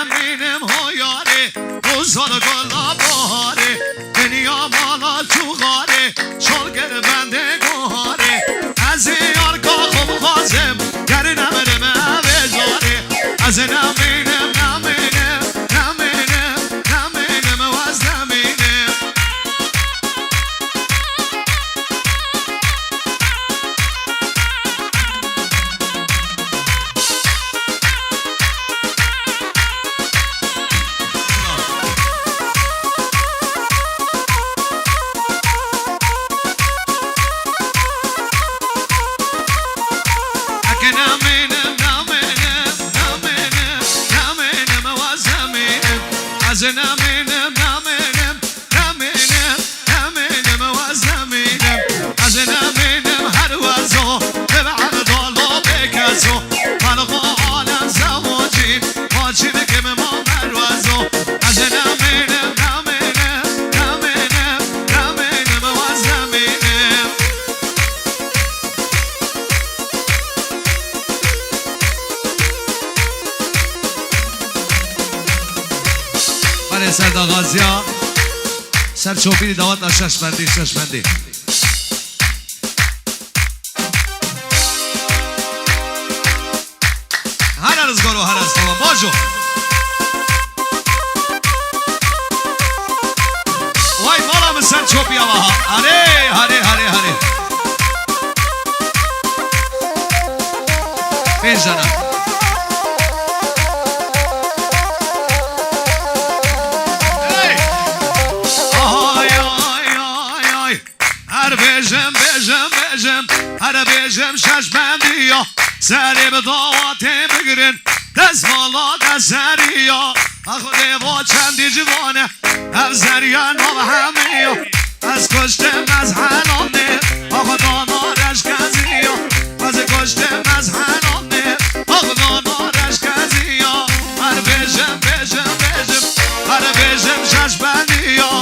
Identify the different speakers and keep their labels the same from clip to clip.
Speaker 1: نمینم هایاره روزار گلا باره دنیا مالا تو غاره شالگر بنده گوهاره از یار که خوب خازم گر نمرم اوزاره از نمینم نمینم نمینم نمینم و از نمینم نمینم نمینم نمینم نمینم و از نمینم از نمینم هر وزو ببعد دالو بکزو خلق عالم زواجین پاچی بکم ما مروزو از نمینم نمینم نمینم نمینم و از نمینم برای سرد آغازی ها سر چوبیری دعوت نا ششمندی ششمندی هر ارزگارو هر ارزگارو باجو وای مالا من سر چوبی ها هره هره هره هره بیجنم هر بیجم ششمندی یا سری به دعوته بگیرین دست مالا دستری یا خود با چندی جوانه افزریان و همه یا از کشتم از حنانه خدا نارش کزی یا از کشتم از حنانه خدا نارش کزی یا هر بیجم بیجم بیجم هر بیجم ششمندی یا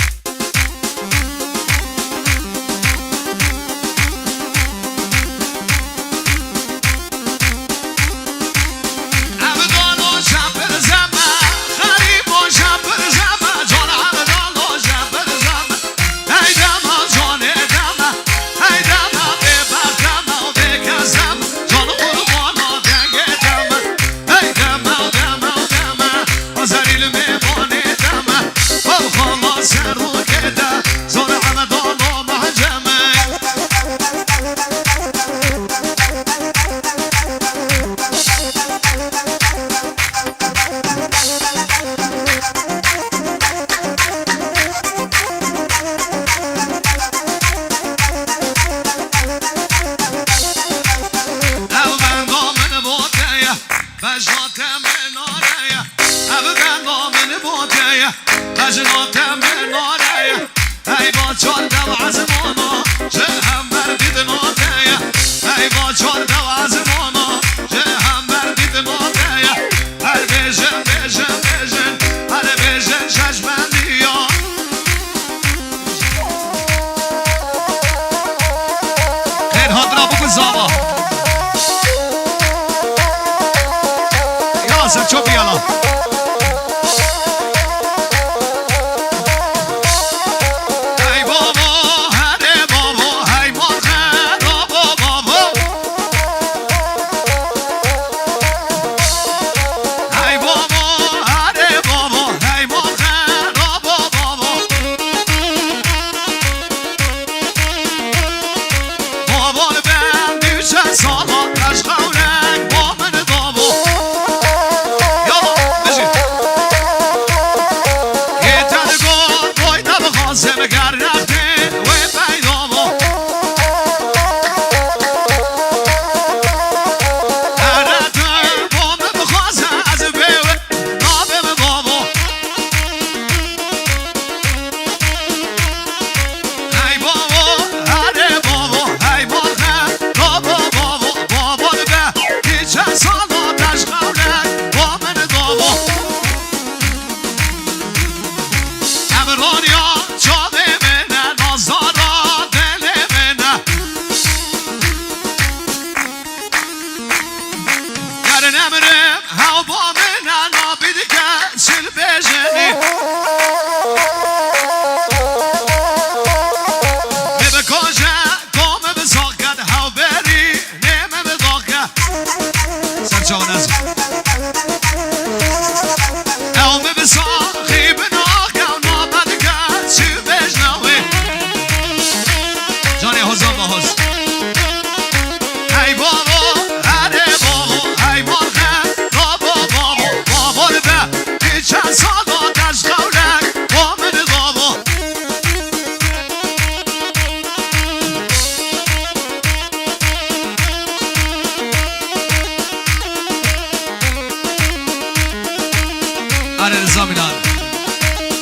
Speaker 1: آره رضا میلان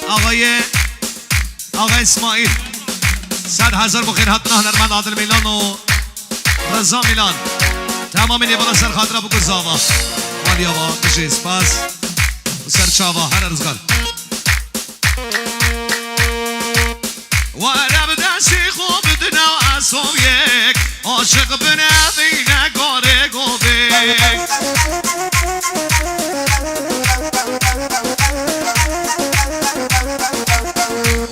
Speaker 1: آقای اسماعیل 100,000 بخیر حتما هنرمند عادل میلان و رضا میلان تمام نیوالا سر خاطره بگو زاوا مالی آوا کشی سپاس و سر چاوا هر ارزگار و رب دستی خوب دنا اصاب یک عاشق بنوی نگاره گوبک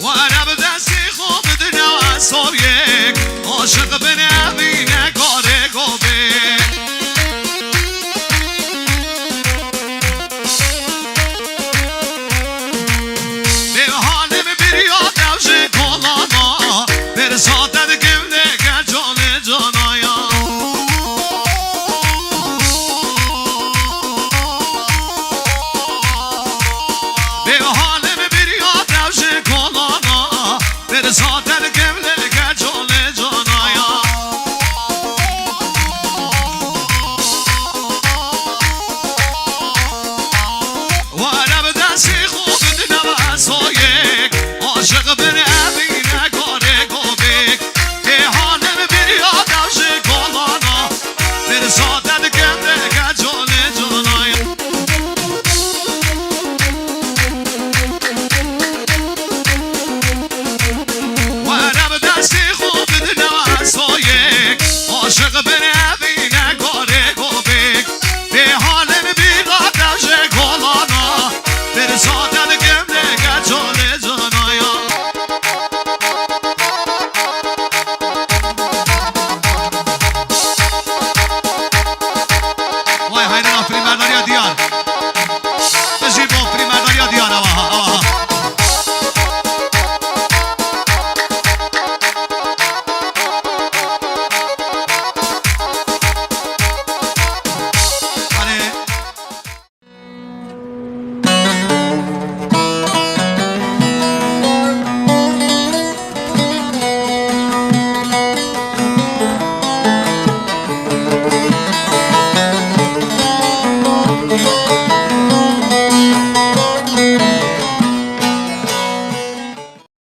Speaker 1: و رب دستی خوب دنا اصاب یک عاشق بنوی نگاره گوبک به حالم بریاد دوشه کلانا برساتد گمده گجال جانایا به حالم بریاد دوشه کلانا برساتد گمده گجال جانایا و رب دستی خوب دنم اصایک عاشق بره امین نگاره گوبک به حالم بریاد دوشه کلانا برساتد گمده گجال جانایا و رب دستی خوب دنم اصایک عاشق بره امین نگاره گوبک به حالم بریاد دوشه کلانا برساتد گمده گجال جانایا وای حیران آفرین برداری